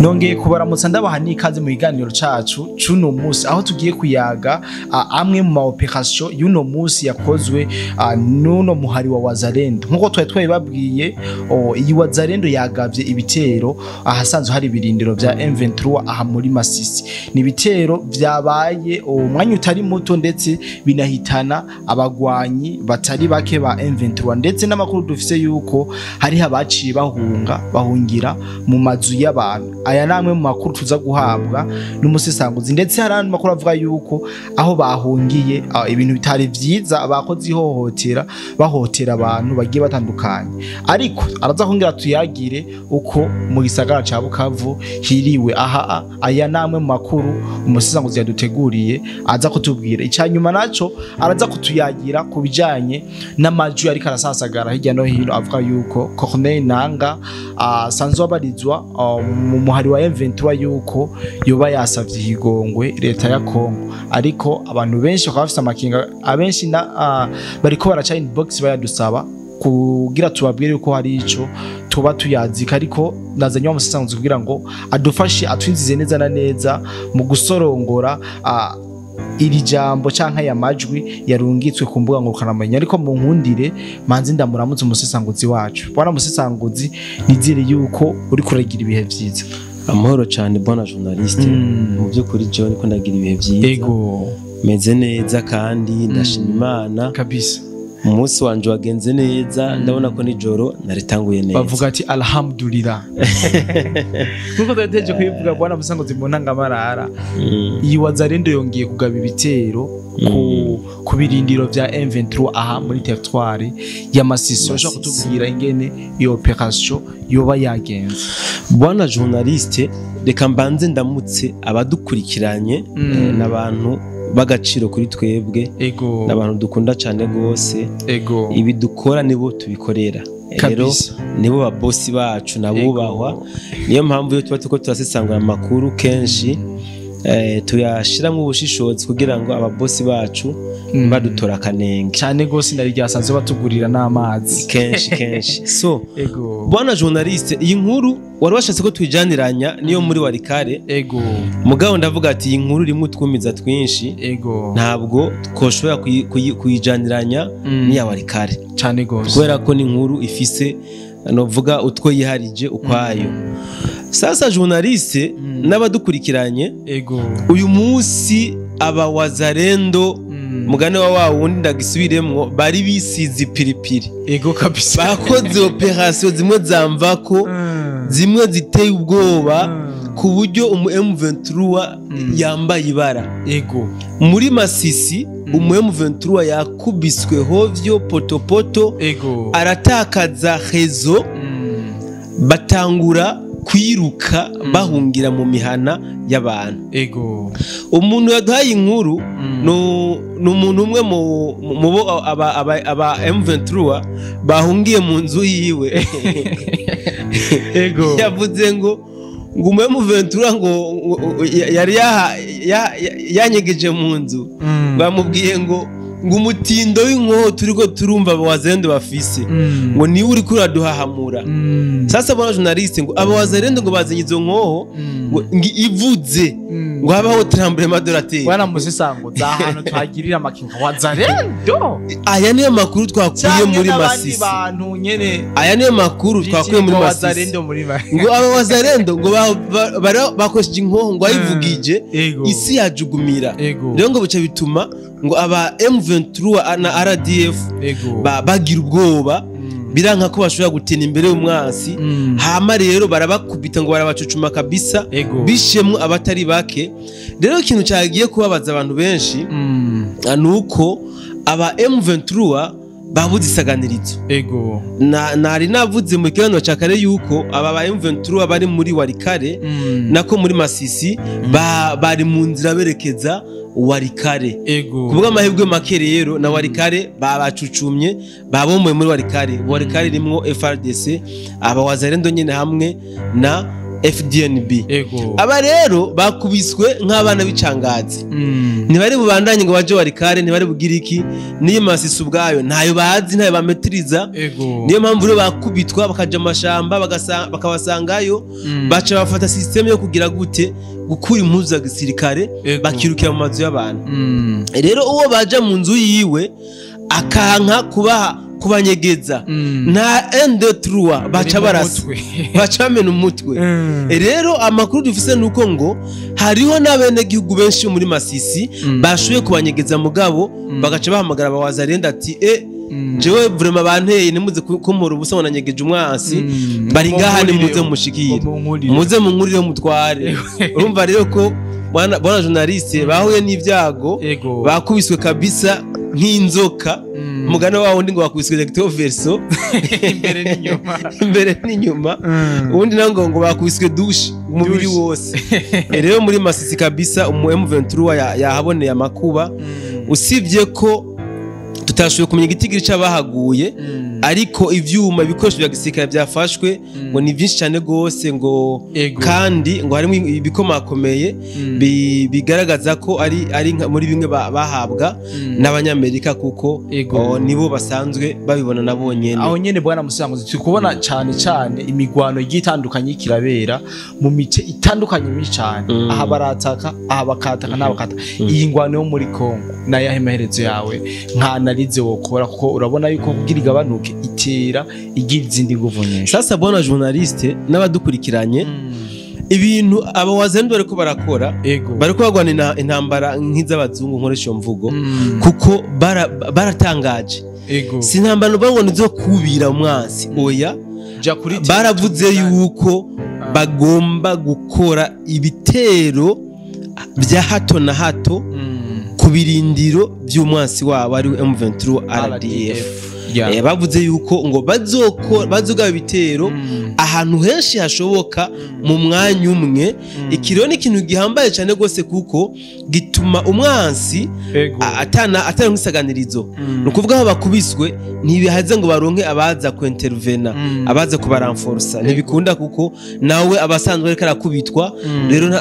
Nongeye kubaramutsa ndabaha n'ikaze mu biganiro cacu cuno musi aho tugiye kuyaga amwe mu operation y'uno musi yakozwe nuno muhari wa Wazalendo. Nkuko twari babwiye iyi Wazalendo yagavye ibitero ahasanzwe hari ibirindiro vya M23 aha muri Masisi. Ni ibitero vyabaye umwanya utari muto ndetse binahitana abagwanyi batari bake ba M23 ndetse n'amakuru dufise yuko hari habaciye bahungira mu mazu y'abantu. Aya namwe mu makuru tuza guhabwa n'umusesanguzi ndetse hari makuru avuga yuko aho bahungiye ibintu bitari vyiza abakozi bahotera abantu bagiye batandukanye, ariko araza kongera tuyagire uko mu gisagara ca Bukavu hiriwe. Aha aya namwe mu makuru umusesanguzi yaduteguriye aza kutubwira. Icanyuma naco araza kutuyagira kubijanye n'amaju ariko arasasagara hirya no hino avuga yuko Corneille Nanga sanzwe abarizwa mu muhari wa M23 yuko yoba yasavye higongwe leta ya Kongo, ariko abantu benshi bakaba bafite amakinga abenshi bariko baraca inbox bayadusaba kugira tubabwire yuko hari ico tuba tuyazika, ariko nazanye wa musesanguzi kugira ngo adufashe atwinzize neza na neza mu gusorongora iri jambo canka ya majwi yarungitswe ku mbuga ngurukanabumenyi. Ariko mu nkundire manzi ndamuramutse umusesanguzi wacu. Bwana musesanguzi, nizire yuko uri kuragira ibihe vyiza. Amahoro cyane bwana journaliste. Mu byukuri je niko ndagira ibihe vyiza. Ego meze neza kandi ndashima Imana kabisa. Umunsi wanje wagenze neza, ndabona ko nijoro naritanguye neza. Bavuga ati alhamdulillah. Nkuko twateje kubivuga bwana musesanguzi mu ntangamarara. Iyi Wazalendo yongeye kugaba ibitero ku birindiro vya M23 aha muri territoire ya Masisi. Ushaka kutubwira ingene iyo operation yoba yagenze? Bwana journaliste, reka mbanze ndamutse abadukurikiranye n'abantu bagaciro kuri twebwe, n'abantu dukunda cyane gose, ibi dukora nibo tubikorera, rero nibo ba boss bacu nabubahwa. Niyo mpamvu yo tuba tuko turasesangura amakuru kenshi tuyashiramo ubushishozi kugira ngo aba boss bacu badutora kanenge cyane gose. Ndari ryasanzwe batugurira n'amazi kenshi so bwana journaliste, iyi nkuru wari washatse ko twijaniranya niyo muri Warikare. Mugabo ndavuga ati iyi nkuru rimwe twumiza twinshi, ntabwo twoshobora kuyijaniranya niya Warikare cyane gose, kubera ko ni inkuru ifise novuga utwo yiharije ukwayo. Sasa journaliste n'abadukurikiranye, uyu munsi aba Wazalendo mugane wa wundi ndagisubiremwo bari bisize piripiri. Kabisa bakoze operation zimwe zamvako, zimwe ziteye ubwoba ku buryo M23 yambaye ibara. Muri Masisi M23 yakubiswe hovyo potopoto, aratakaza rezo, batangura kwiruka bahungira mu mihana y'abantu. Umuntu yaduhaye inkuru n'umuntu umwe mu bo aba M23 bahungiye mu nzu yiwe. Yavuze ngo M23 ngo yari yanyegeje mu nzu, bamubwiye ngo umutindo w'inkoho turiko turumva Wazalendo bafise ngo niwe uri kuraduhahamura. Sasa bwana journaliste, ngo aba Wazalendo ngo bazanye izo nkoho ngo ivuze ngo habaho tremblement de la terre. Bwana musesanguzi, ahantu twagirira amakinga Wazalendo, aya niyo makuru twakuye muri Masisi. Aya niyo makuru twakuye muri Masisi ngo aba Wazalendo ngo bakoresheje inkoho ngo ayivugije isi yajugumira. Rero ngo bica bituma ngo aba M23 na RDF bagira ubwoba, biranka ko bashobora gutena imbere y'umwansi. Hama rero barabakubita ngo barabacucuma kabisa, bishemwe abatari bake. Rero ikintu cyagiye kubabaza abantu benshi nuko aba M23 babuze isaganirizo. Nari navuze mu kiganiro cya kare yuko aba ba M23 bari muri Warikare nako muri Masisi bari mu nzira berekeza Warikare. Kuvuga amahirwe make rero na Warikare babacucumye, babomwe muri Warikare. Warikare rimwo FRDC, aba Wazalendo nyine hamwe na FDNB. Aba rero bakubiswe nk'abana b'icangazi. Ntibari bubandanye ngo baje warikare, ntibari bugira iki, niyo Masisi ubwayo ntayo bazi, ntayo bametiriza. Niyo mpamvu rero bakubitwa bakaja amashamba bakabasangayo, baca bafata system yo kugira gute gukura impuzu za gisirikare bakirukira mu mazu y'abantu. Rero uwo baja mu nzu yiwe akanka kubanyegeza nta N2 baca barasa baca bamena umutwe. Rero amakuru dufise nuko ngo hariho n'abene gihugu benshi muri Masisi bashoboye kubanyegeza mugabo bagaca bahamagara abawazarenda ati jewe vraiment banteye nimuze kumura ubusa wananyegeje umwansi bari ngaha ni muze mushikire muze munkurire mutware. Urumva rero ko bwana journaliste bahuye n'ivyago bakubiswe kabisa nk'inzoka. Mugana wawo ndi ngo bakubiswe recto verso imbere n'inyuma ubundi nango ngo bakubiswe douche umubiri wose. Rero muri Masisi kabisa M23 yahaboneye amakuba, usibye ko tutashoboye kumenya igitigiri c'abahaguye, ariko ivyuma ibikoresho bya gisirikare byafashwe ngo ni byinshi cyane gose ngo kandi ngo harimo ibikomakomeye bigaragaza ko ari muri bimwe bahabwa n'abanyamerika kuko nibo basanzwe babibona nabo nyene. Aho nyene bwana Musanguzi tukubona cyane imigwano igitandukanye kirabera mu mice itandukanye myinshi cyane, aha barataka aha bakataka n'abakata. Iyi ngwano yo muri Kongo nayo yahemeherezo yawe nka analize wokora kuko urabona yuko kugira igabanuke itera igira izindi nguvu nyinshi. Sasa bwana journaliste n'abadukurikiranye ibintu abawazendo bariko barakora bariko bagwana intambara nk'iz'abazungu nkoresha mvugo kuko baratangaje. Si intambara ngo nizo kubira umwansi oya, baravuze yuko bagomba gukora ibitero bya hato na hato ku birindiro by'umwansi wabo ari M23 RDF. Bavuze yuko ngo bazogaba ibitero ahantu henshi hashoboka mu mwanya umwe. Ikiro ni ikintu gihambaye cyane gose kuko gituma umwansi atana nk'isaganirizo. Nukuvuga aho bakubiswe ntibihaze ngo baronke abaza ku intervena, abaza kubaranforsa ntibikunda kuko nawe abasanzwe ariko arakubitwa. Rero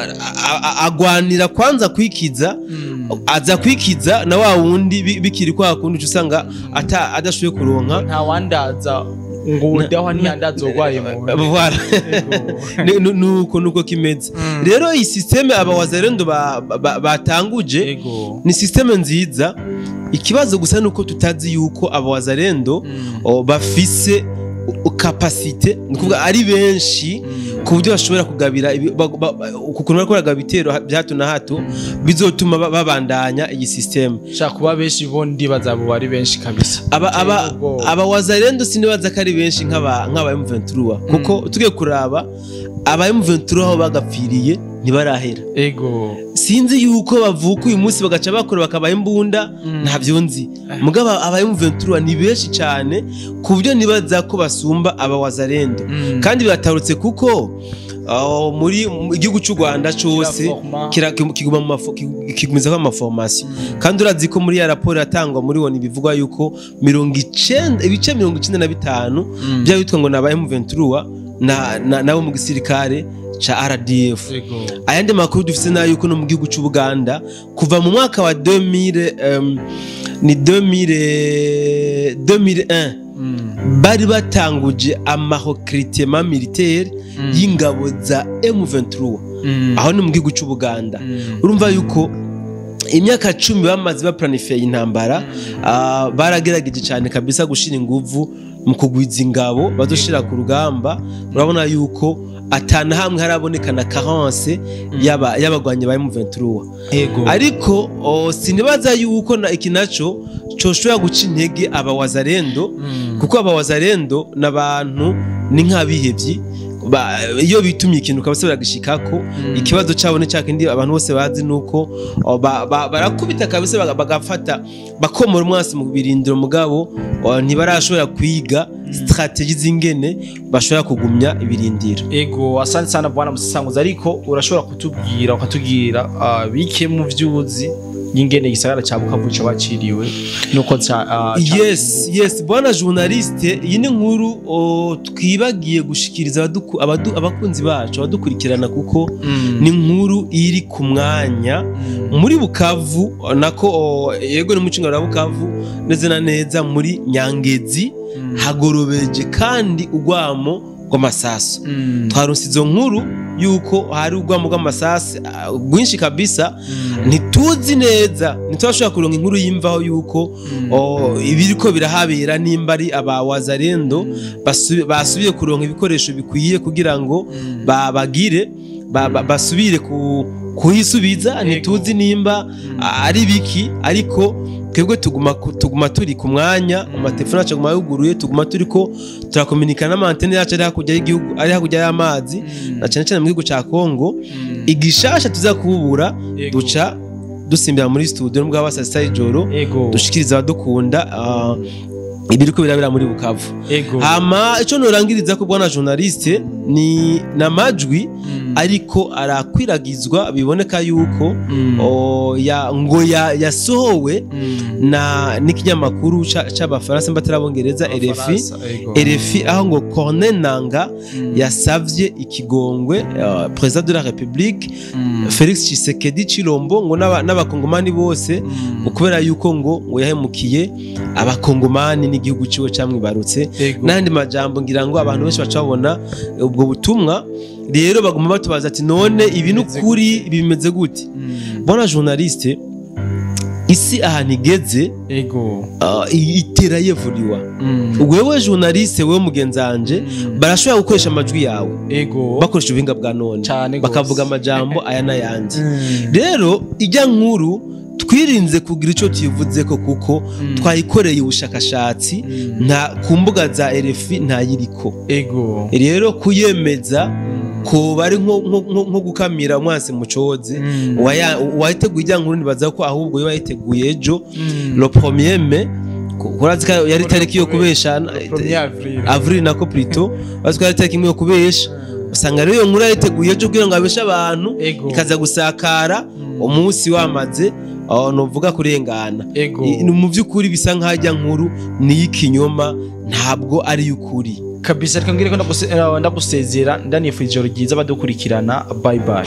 agwanira kwanza kwikiza, aza kwikiza na wa wundi bikiri kwa kundi usanga adashoboye kuronka nta wandaza ngo ndaho ntiyandaza urwaye mu nuko kimeze. Rero iyi systeme abawazarendo batanguje ni systeme nziza. Ikibazo gusa nuko tutazi yuko abawazarendo bafise capacité, nukuvuga ari benshi ku buryo bashobora kugabira kuko barakora bitero bya hato na hato bizotuma babandanya iyi system. Shaka kuba benshi bondi bazabo bari benshi kabisa. Aba wazarendo sinibaza kari benshi nk'aba M23 kuko tugiye kuraba aba M23 aho bagapfiriye ntibarahera. Sinzi yuko bavuka uyu munsi bagaca bakora bakaba imbunda ntavyo nzi. Mugabo aba M23 ni benshi cyane ku buryo nibaza ko basumba aba wazarendo. Kandi biratarutse kuko muri igihugu cy'u Rwanda cyose kiguma mu kigumiza kwa formation. Kandi urazi ko muri ya raporo yatangwa muri woni bivugwa yuko 95% byabitwa ngo naba M23 nabo mu gisirikare cha RDF. Ayandi makuru dufise na yuko no mu gihugu cy'u Buganda kuva mu mwaka wa 2001 bari batanguje amahokritema militaire y'ingabo za M23 aho ni mu gihugu cy'u Buganda. Urumva yuko imyaka 10 bamaze baplanifye intambara, baragerageje cyane kabisa gushira inguvu mu kugwiza ingabo bazoshira ku rugamba. Urabona yuko atana hamwe harabonekana carence y'abagwanye ba M23. Ariko sinibaza yuko na ikinacho coshobora guca intege abawazarendo kuko abawazarendo n'abantu ni nk'abihevyi iyo bitumye ikintu kabasabira gishikako. Ikibazo cyabone cyakindi abantu bose bazi nuko barakubita kabisa bagafata bakomora umwasi mu birindiro mugabo ntibarashobora kwiga strategie zingene bashobora kugumya ibirindiro. Asante sana bwana Musanguzi, ariko urashobora ukatubwira bike mu vyuzi y'ingene igisagara ca Bukavu cyo baciriwe nuko yes bwana journaliste iyi ni nkuru twibagiye gushikiriza abakunzi bacu abadukurikirana kuko ni nkuru iri ku mwanya muri Bukavu nako yego ni mucinga wa Bukavu neze na neza muri Nyangezi hagorobeje kandi ugwamo rw'amasasu twaronse izo nkuru yuko hari ugwamo rw'amasasu gwinshi kabisa ntituzi neza ntitwashobora kuronka inkuru yimvaho yuko ibiriko birahabera nimba ari aba wazalendo basubiye kuronka ibikoresho bikwiye kugira ngo basubire kuhisubiza ntituzi nimba ari biki ariko twebwe tuguma turi ku mwanya amatelefone yacu aguma yuguruye tuguma turiko turakomunikana n'amantene yacu ari hakurya y'igihugu ari hakurya y'amazi na cyane cyane mu gihugu ca Kongo igishasha tuzakubura duca dusimbira muri studio n'ubwo abasasa ijoro dushikiriza abadukunda ibiriko birabera muri Bukavu hama ico norangiriza ko bwana journaliste ni namajwi ariko arakwiragizwa biboneka yuko yasohowe na n'ikinyamakuru c'abafaransa mbatarabongereza RFI aho ngo Corneille Nangaa yasavye ikigongwe president de la République Félix Tshisekedi Chilombo ngo n'abakongomani bose ukubera yuko ngo yahemukiye abakongomani n'igihugu ciwe camwibarutse nandi majambo ngira ngo abantu benshi bacabona ubwo butumwa rero baguma batubaza ati none ibintu kuri bimeze gute bona journaliste isi ahantu igeze itera yevuriwa wewe journaliste wewe mugenzanje barashobora gukoresha amajwi yawe bakoresha ubuhinga bwa none bakavuga amajambo aya n'ayandi rero ijya nkuru twirinze kugira ico tuyivuze ko kuko twayikoreye ubushakashatsi nta ku mbuga za RFI ntayiriko rero kuyemeza ko bari nko gukamira umwansi mucoze wayiteguye ijya nkuru nibaza ko ahubwo yayiteguye ejo le 1er mai kurazika yari tariki yo kubesha avril nako plutôt baziko yari tariki yo kubesha usanga rero nkuru yayiteguye ejo kugira ngo abesha abantu ikaza gusakara umunsi wamaze novuga kurengana mu byukuri bisa nkajya nkuru ni ikinyoma ntabwo ari ukuri kabisa. Reka ngire ko ndagusezera ndanifuje ijoro ryiza badukurikirana. Bye bye.